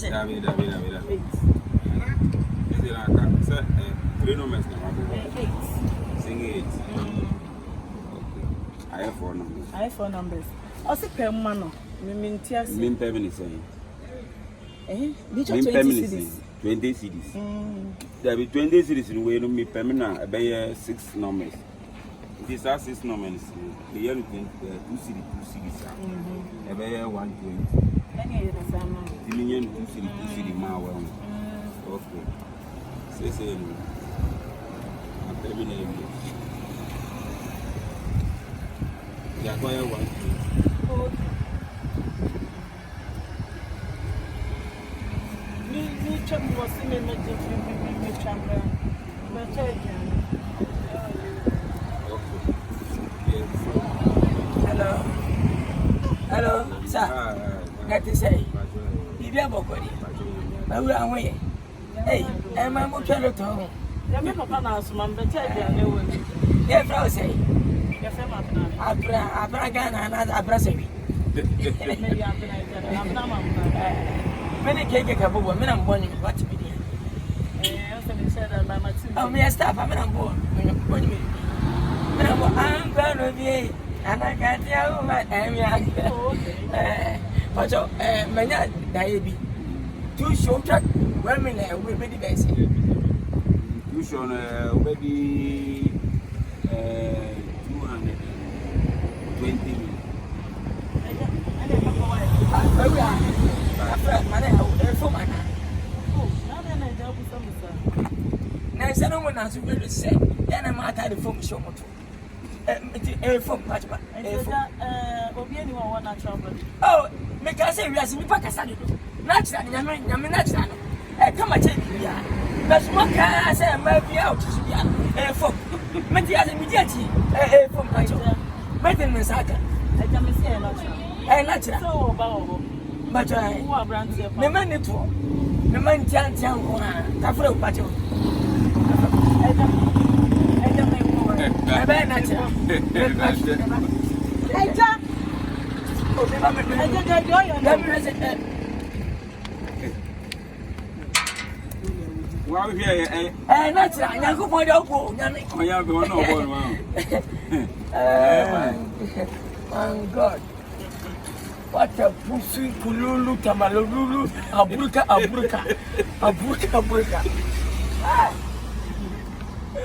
David. Is it like 3 numbers now? 8. Sing 8. Okay. I have 4 numbers. I have 4 numbers. Also, per man, Min payment is saying. Which 20 cities? 20 cities. There be 20 cities in way no me payment about 6 numbers. These are 6 numbers. The year 2 cities. About 120. The million 2 cities ma well. Okay. Say I'm payment. Yeah, go 120. Hello, sir. That is say, if you have a body, I will away. Hey, I'm a much better home. You make a pronounce, man, but I know. Yes, say, Your family, Abragan and other brasserie. maybe I'm not. Many cake a woman, I'm born in what to be. Oh, me a staff, I'm on board. I'm going to be, and I can't tell my area. But many diabetes. 2 short track women will be the best. You should maybe 220 million. I said, no one has really said, then I'm out of the phone show. Oh, make us say, we are in Pakistan. Naturally, I mean, naturally. Come and take me. But what can I say? I might be out to see a phone. Medias immediately, a phone. Maintenance, I can say a natural. But the man it will. The man can't tell one. Tafro Pacho. I buy natural. Well, here, natural. I go for your pool. My God. What a pussy, Kululu, Tamalulu, Abuka.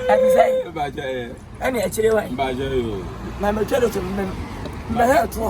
I say, any actually, my material to remember. My heart, I